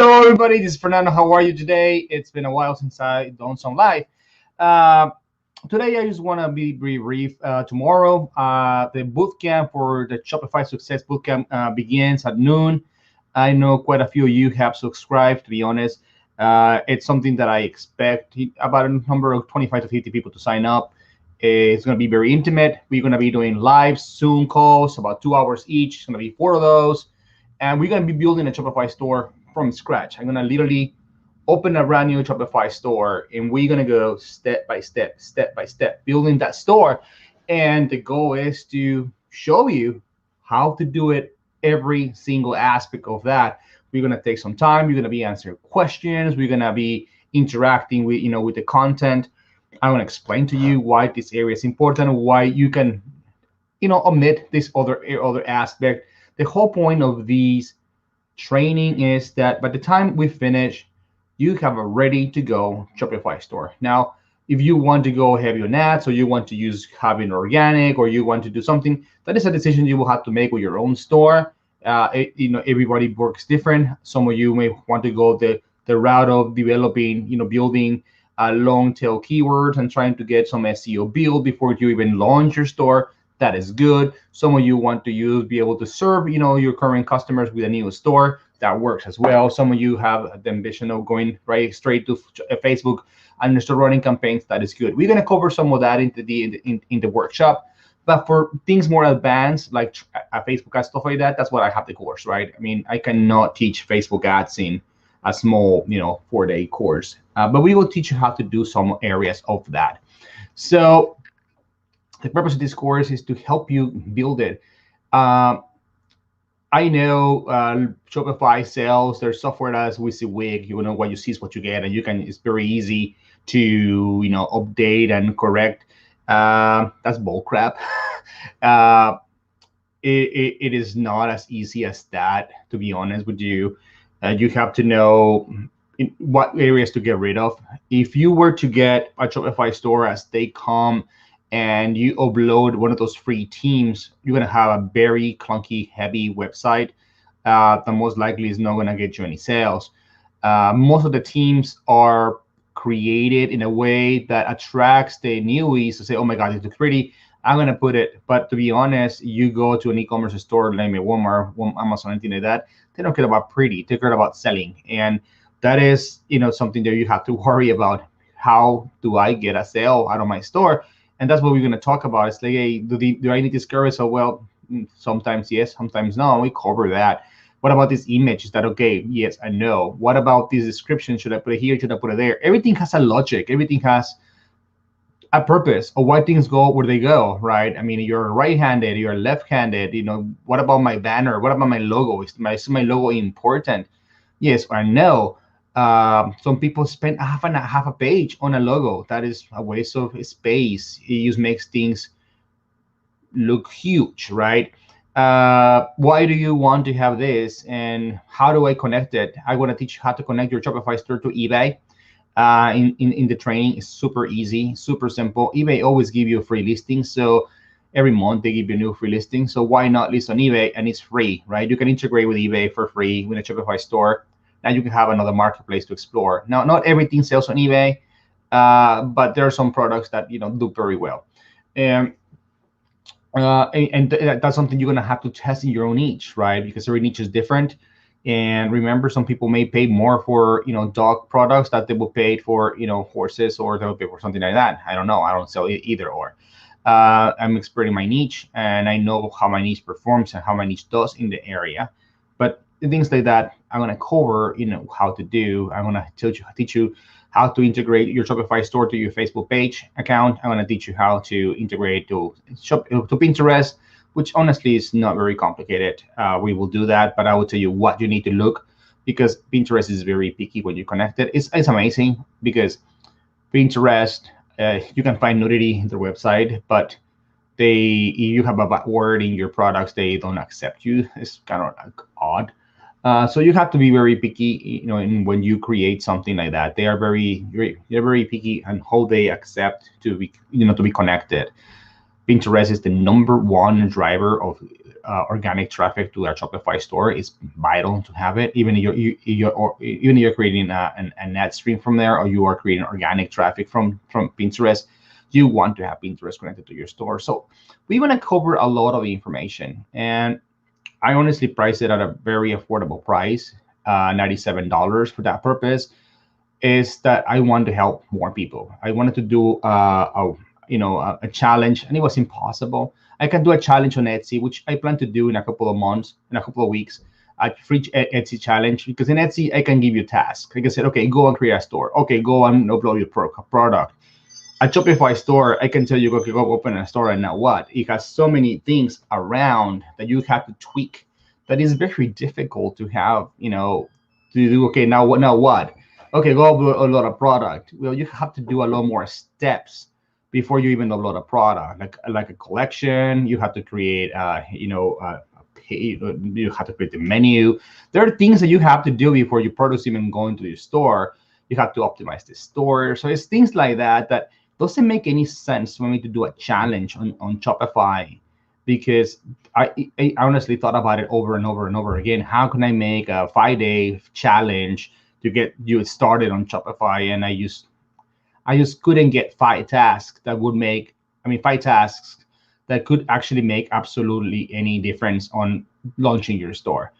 Hello, everybody. This is Fernando. How are you today? It's been a while since I've done some live. Uh, Today, I just want to be brief. Tomorrow, the bootcamp for the Shopify Success Bootcamp begins at noon. I know quite a few of you have subscribed, to be honest. It's something that I expect about a number of 25 to 50 people to sign up. It's going to be very intimate. We're going to be doing live Zoom calls, about 2 hours each. It's going to be 4 of those. And we're going to be building a Shopify store from scratch. I'm going to literally open a brand new Shopify store, and we're going to go step by step, building that store. And the goal is to show you how to do it, every single aspect of that. We're going to take some time. We're going to be answering questions. We're going to be interacting with, with the content. I'm going to explain to you why this area is important, why you can, omit this other aspect. The whole point of these training is that by the time we finish, you have a ready-to-go Shopify store. Now, if you want to go heavy on ads, or you want to use having organic, or you want to do something, that is a decision you will have to make with your own store. Everybody works different. Some of you may want to go the route of developing, building long tail keywords and trying to get some SEO build before you even launch your store. That is good. Some of you want to be able to serve, your current customers with a new store. That works as well. Some of you have the ambition of going right straight to Facebook and start running campaigns. That is good. We're going to cover some of that in the workshop. But for things more advanced, like Facebook ads, stuff like that, that's what I have the course, right? I mean, I cannot teach Facebook ads in a small, 4-day course. But we will teach you how to do some areas of that. So the purpose of this course is to help you build it. I know Shopify sells their software as WYSIWYG. What you see is what you get, and it's very easy to update and correct. That's bull crap. It is not as easy as that, to be honest with you. You have to know what areas to get rid of. If you were to get a Shopify store as they come, and you upload one of those free themes, you're going to have a very clunky, heavy website that most likely is not going to get you any sales. Most of the themes are created in a way that attracts the newbies to say, oh my God, it looks pretty, I'm going to put it. But to be honest, you go to an e-commerce store, like Walmart, Amazon, anything like that, they don't care about pretty, they care about selling. And that is something that you have to worry about. How do I get a sale out of my store? And that's what we're going to talk about. It's like, hey, do I need this carousel? Well, sometimes yes, sometimes no. We cover that. What about this image? Is that okay? Yes, I know. What about this description? Should I put it here? Should I put it there? Everything has a logic. Everything has a purpose of why things go where they go, right? I mean, you're right-handed, you're left-handed. What about my banner? What about my logo? Is my logo important? Yes or no. Some people spend half a page on a logo. That is a waste of space. It just makes things look huge, right? Why do you want to have this, and how do I connect it? I want to teach you how to connect your Shopify store to eBay. In the training, it's super easy, super simple. eBay always give you a free listing, so every month they give you a new free listing. So why not list on eBay? And it's free, right? You can integrate with eBay for free with a Shopify store. Now you can have another marketplace to explore. Now, not everything sells on eBay, but there are some products that do very well. And that's something you're gonna have to test in your own niche, right? Because every niche is different. And remember, some people may pay more for dog products that they will pay for horses, or they'll pay for something like that. I don't know. I don't sell either or. I'm expert in my niche, and I know how my niche performs and how my niche does in the area. But things like that, I'm going to cover, how to do. I'm going to teach you how to integrate your Shopify store to your Facebook page account. I'm going to teach you how to integrate to Pinterest, which honestly is not very complicated. We will do that, but I will tell you what you need to look, because Pinterest is very picky when you connect it. It's amazing because Pinterest, you can find nudity in their website, but if you have a bad word in your products, they don't accept you. It's kind of odd. So you have to be very picky, when you create something like that. They are they're very picky on how they accept to be, to be connected. Pinterest is the #1 driver of organic traffic to our Shopify store. It's vital to have it, even if even if you're creating an ad stream from there, or you are creating organic traffic from Pinterest. You want to have Pinterest connected to your store. So we want to cover a lot of information, and I honestly priced it at a very affordable price, $97 for that purpose. Is that I want to help more people. I wanted to do a challenge, and it was impossible. I can do a challenge on Etsy, which I plan to do in a couple of months, in a couple of weeks. A free Etsy challenge, because in Etsy I can give you tasks. Like I said, okay, go and create a store. Okay, go and upload your product. A Shopify store, I can tell you, okay, go open a store, and now what? It has so many things around that you have to tweak. That is very difficult to have, to do. Okay, now what? Now what? Okay, go upload a product. Well, you have to do a lot more steps before you even upload a product, like a collection. You have to create, you have to create the menu. There are things that you have to do before your products even go into your store. You have to optimize the store. So it's things like that doesn't make any sense for me to do a challenge on Shopify, because I honestly thought about it over and over and over again. How can I make a 5-day challenge to get you started on Shopify? And I just couldn't get 5 tasks that would make, 5 tasks that could actually make absolutely any difference on launching your store.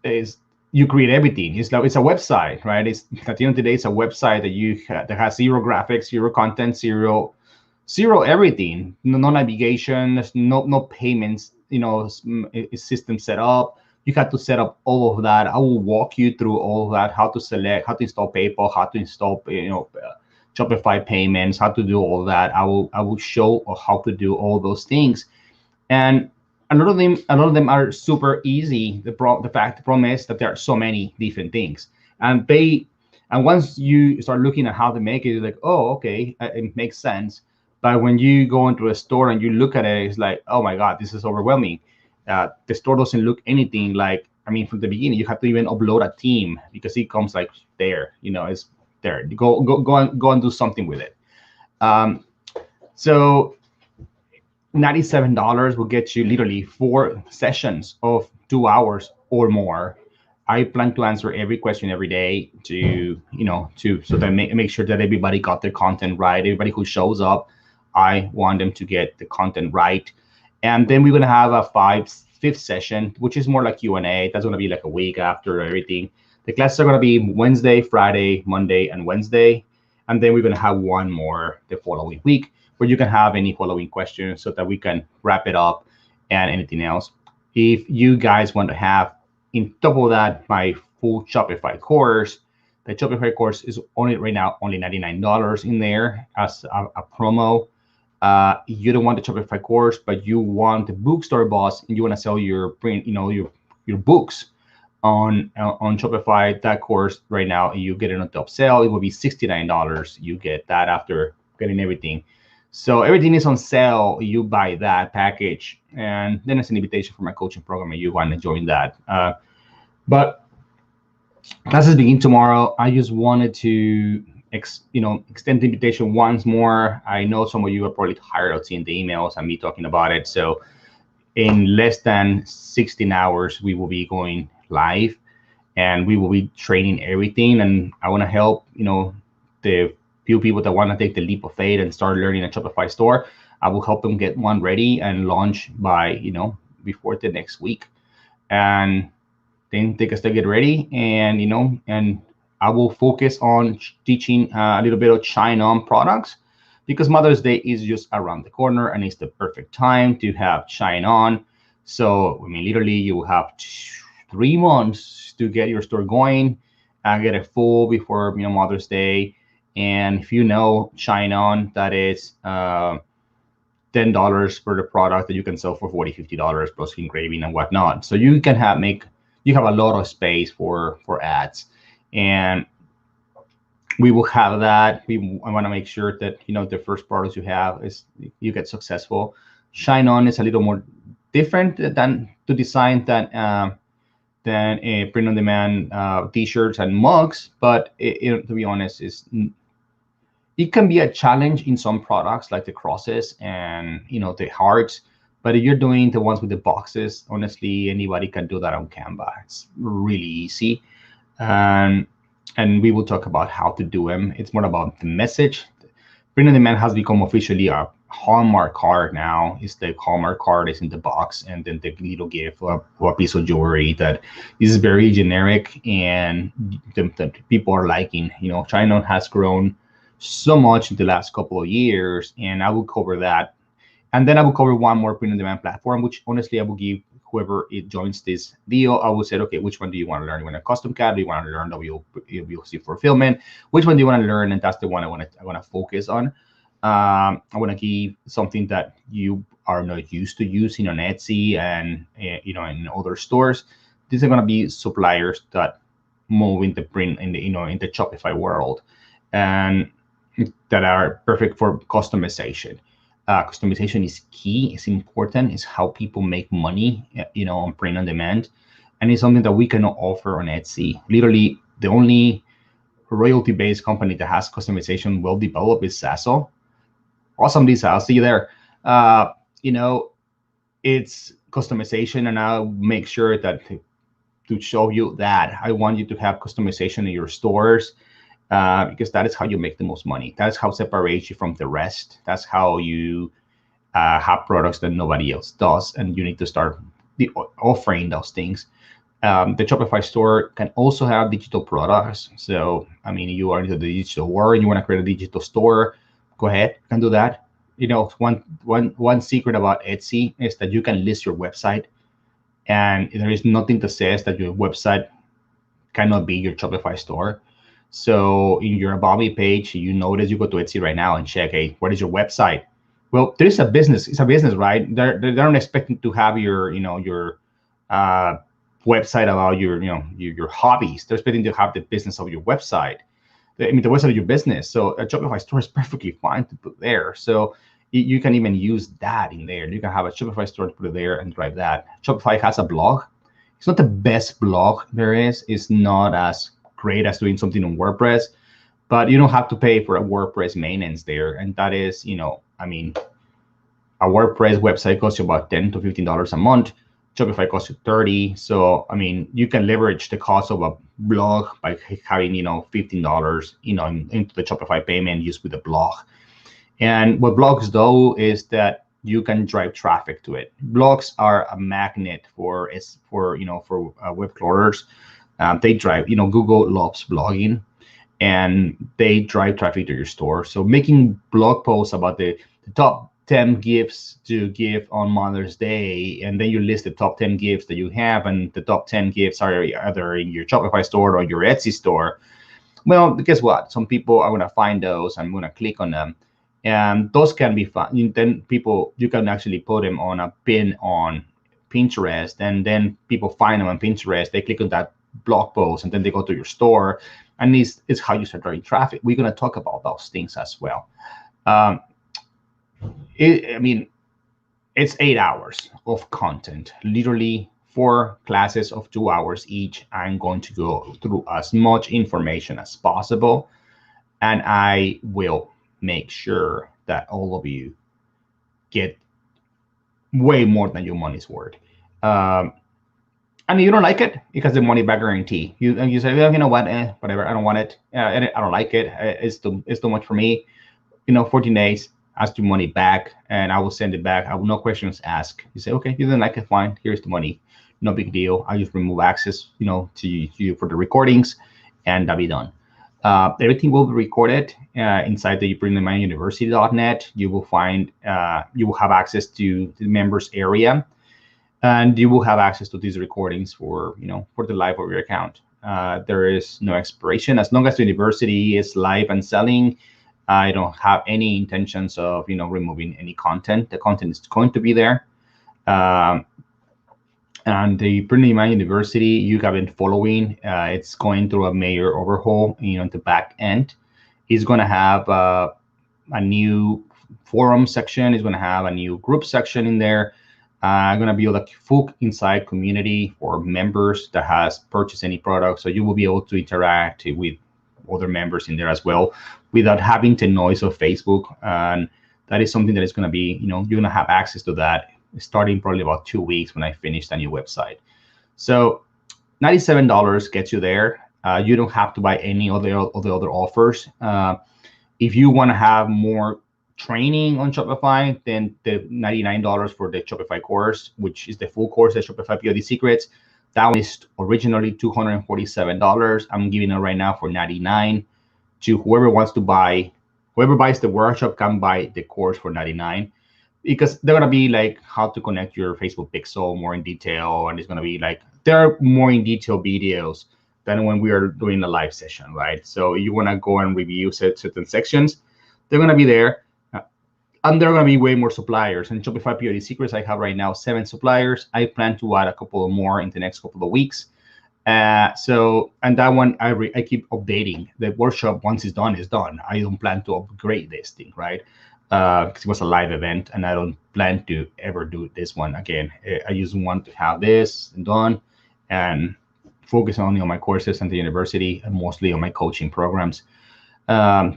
Is you create everything. It's a website, right? It's at the end of the day, it's a website that has zero graphics, zero content, zero everything. No navigation, no payments. System set up. You have to set up all of that. I will walk you through all of that, how to select, how to install PayPal, how to install Shopify payments, how to do all that. I will show how to do all those things, and a lot of them are super easy. The problem is that there are so many different things, and once you start looking at how to make it, you're like, oh, okay, it makes sense. But when you go into a store and you look at it, it's like, oh my God, this is overwhelming. The store doesn't look anything like, from the beginning. You have to even upload a theme, because it comes like there, it's there. Go and do something with it. So $97 will get you literally 4 sessions of 2 hours or more. I plan to answer every question every day so that make sure that everybody got their content right. Everybody who shows up, I want them to get the content right. And then we're going to have a 5th session, which is more like Q&A. That's going to be like a week after everything. The classes are going to be Wednesday, Friday, Monday, and Wednesday. And then we're going to have one more the following week, where you can have any following questions so that we can wrap it up, and anything else. If you guys want to have, in top of that, my full Shopify course, the Shopify course is right now only $99 in there as a promo. You don't want the Shopify course, but you want the bookstore boss, and you want to sell your print, your books on Shopify. That course right now, you get it on top sale. It will be $69. You get that after getting everything. So everything is on sale. You buy that package, and then it's an invitation for my coaching program, and you want to join that. But classes begin tomorrow. I just wanted to extend the invitation once more. I know some of you are probably tired of seeing the emails and me talking about it. So in less than 16 hours, we will be going live, and we will be training everything. And I want to help, the few people that want to take the leap of faith and start learning a Shopify store. I will help them get one ready and launch by, before the next week. And then they can still get ready, and, and I will focus on teaching a little bit of Shine On products, because Mother's Day is just around the corner, and it's the perfect time to have Shine On. So, literally you will have 3 months to get your store going and get it full before, Mother's Day. And if Shine On, that is $10 for the product that you can sell for $40, $50 plus engraving and whatnot. So you can have a lot of space for ads, and we will have that. I want to make sure that the first products you have is you get successful. Shine On is a little more different than to design than a print-on-demand t-shirts and mugs, but to be honest, It can be a challenge in some products like the crosses and the hearts. But if you're doing the ones with the boxes, honestly, anybody can do that on Canva. It's really easy. And we will talk about how to do them. It's more about the message. Print on demand has become officially a Hallmark card now. It's the Hallmark card is in the box, and then the little gift or a piece of jewelry that is very generic, and the people are liking. China has grown so much in the last couple of years, and I will cover that. And then I will cover one more print on demand platform, which honestly I will give whoever it joins this deal. I will say, okay, which one do you want to learn? You want a custom CAD? Do you want to learn WLC fulfillment? Which one do you want to learn? And that's the one I want to focus on. I want to give something that you are not used to using on Etsy and in other stores. These are going to be suppliers that move in the print in the Shopify world, and that are perfect for customization. Customization is key. It's important. It's how people make money, on print on demand, and it's something that we cannot offer on Etsy. Literally, the only royalty-based company that has customization well developed is Sasso. Awesome, Lisa. I'll see you there. It's customization, and I'll make sure that to show you that I want you to have customization in your stores. Because that is how you make the most money. That is how separates you from the rest. That's how you have products that nobody else does, and you need to start offering those things. The Shopify Store can also have digital products. So, you are into the digital world and you want to create a digital store, go ahead, you can do that. One secret about Etsy is that you can list your website, and there is nothing that says that your website cannot be your Shopify store. So in your About Me page, you notice you go to Etsy right now and check, hey, what is your website? Well, there is a business. It's a business, right? They're not expecting to have your website about your hobbies. They're expecting to have the business of your website. The website of your business. So a Shopify store is perfectly fine to put there. So you can even use that in there. You can have a Shopify store to put it there and drive that. Shopify has a blog. It's not the best blog there is. It's not as great as doing something on WordPress, but you don't have to pay for a WordPress maintenance there. And that is, a WordPress website costs you about $10 to $15 a month. Shopify costs you $30. So, you can leverage the cost of a blog by having, $15, into the Shopify payment used with the blog. And what blogs do is that you can drive traffic to it. Blogs are a magnet for web crawlers. They drive, Google loves blogging, and they drive traffic to your store. So making blog posts about the top 10 gifts to give on Mother's Day, and then you list the top 10 gifts that you have, and the top 10 gifts are either in your Shopify store or your Etsy store. Well, guess what? Some people are going to find those and going to click on them, and those can be fun. Then you can actually put them on a pin on Pinterest, and then people find them on Pinterest. They click on that blog post, and then they go to your store, and it's how you start driving traffic. We're going to talk about those things as well. It's 8 hours of content, literally 4 classes of 2 hours each. I'm going to go through as much information as possible, and I will make sure that all of you get way more than your money's worth. And you don't like it, because the money back guarantee. You say, well, you know what, whatever, I don't want it. I don't like it. It's too much for me. 14 days, ask your money back, and I will send it back. I will no questions asked. You say, okay, you didn't like it, fine. Here's the money. No big deal. I just remove access, to you for the recordings, and that'll be done. Everything will be recorded inside the printondemanduniversity.net. You will find, you will have access to the members area. And you will have access to these recordings for the life of your account. There is no expiration. As long as the university is live and selling, I don't have any intentions of removing any content. The content is going to be there. And the Print on Demand University, you have been following. It's going through a major overhaul. The back end is going to have a new forum section. It's going to have a new group section in there. I'm going to build a full inside community for members that has purchased any product. So you will be able to interact with other members in there as well, without having the noise of Facebook. And that is something that is going to be, you're going to have access to that starting probably about 2 weeks when I finish the new website. So $97 gets you there. You don't have to buy any of the other offers. If you want to have more training on Shopify, then the $99 for the Shopify course, which is the full course, the Shopify POD Secrets, that one is originally $247. I'm giving it right now for $99 to whoever wants to buy. Whoever buys the workshop can buy the course for $99, because they're gonna be like how to connect your Facebook pixel more in detail, and it's gonna be like there are more in detail videos than when we are doing a live session, right? So you wanna go and review certain sections, they're gonna be there. And there are going to be way more suppliers. And Shopify POD Secrets, I have right now 7 suppliers. I plan to add a couple more in the next couple of weeks. And that one, I keep updating. The workshop, once it's done, is done. I don't plan to upgrade this thing, right? Because it was a live event, and I don't plan to ever do this one again. I just want to have this done and focus only on my courses and the university, and mostly on my coaching programs.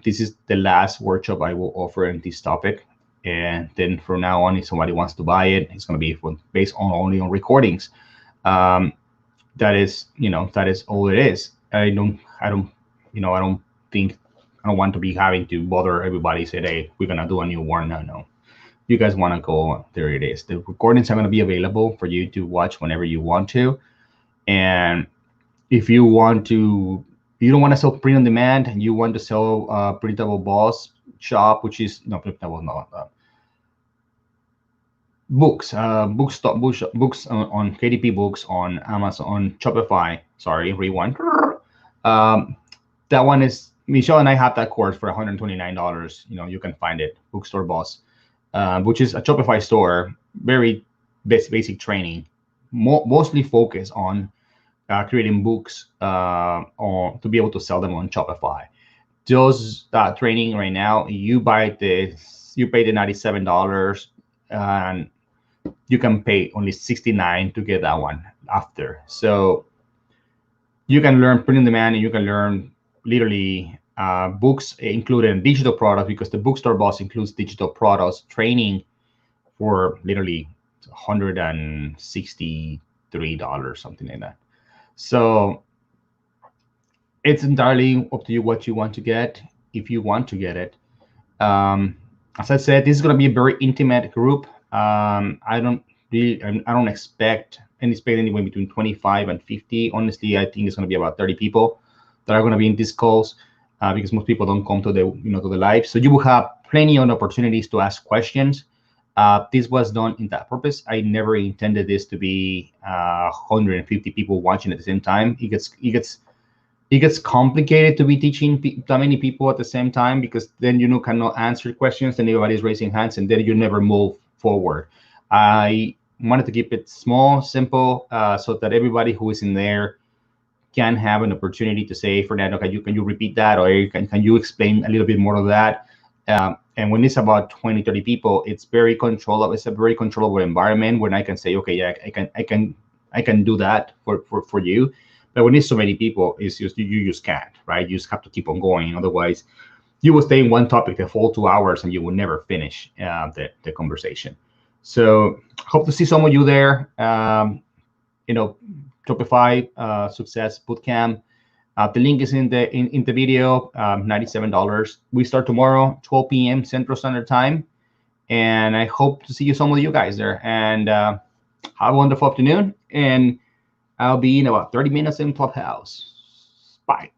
This is the last workshop I will offer in this topic. And then from now on, if somebody wants to buy it, it's going to be based only on recordings. That is all it is. I don't want to be having to bother everybody. Say, hey, we're going to do a new one. No. You guys want to go, there it is. The recordings are going to be available for you to watch whenever you want to. And if you don't want to sell print on demand, and you want to sell printable boss shop, which is books on KDP Books on Amazon, on Shopify. Sorry, rewind. That one is, Michelle and I have that course for $129. You can find it, Bookstore Boss, which is a Shopify store, very basic training, mostly focused on creating books to be able to sell them on Shopify. Just that training right now, you pay the $97, and you can pay only $69 to get that one after. So you can learn print on demand, and you can learn literally books included in digital products, because the Bookstore Boss includes digital products training for literally $163, something like that. So it's entirely up to you what you want to get, if you want to get it. As I said, this is going to be a very intimate group. I don't expect anywhere between 25 and 50. Honestly, I think it's going to be about 30 people that are going to be in these calls, because most people don't come to the to the live. So you will have plenty of opportunities to ask questions. This was done in that purpose. I never intended this to be 150 people watching at the same time. It gets complicated to be teaching that many people at the same time, because then cannot answer questions, and everybody's raising hands, and then you never move forward. I wanted to keep it small, simple, so that everybody who is in there can have an opportunity to say, Fernando, can you repeat that, or can you explain a little bit more of that? And when it's about 20, 30 people, it's very controllable. It's a very controllable environment when I can say, okay, yeah, I can do that for you. But when it's so many people, it's just you just can't, right? You just have to keep on going. Otherwise, you will stay in one topic the full 2 hours, and you will never finish the conversation. So hope to see some of you there. Shopify Success Bootcamp. The link is in the video. $97. We start tomorrow, 12 p.m. Central Standard Time, and I hope to see some of you guys there. And have a wonderful afternoon. And I'll be in about 30 minutes in Clubhouse. Bye.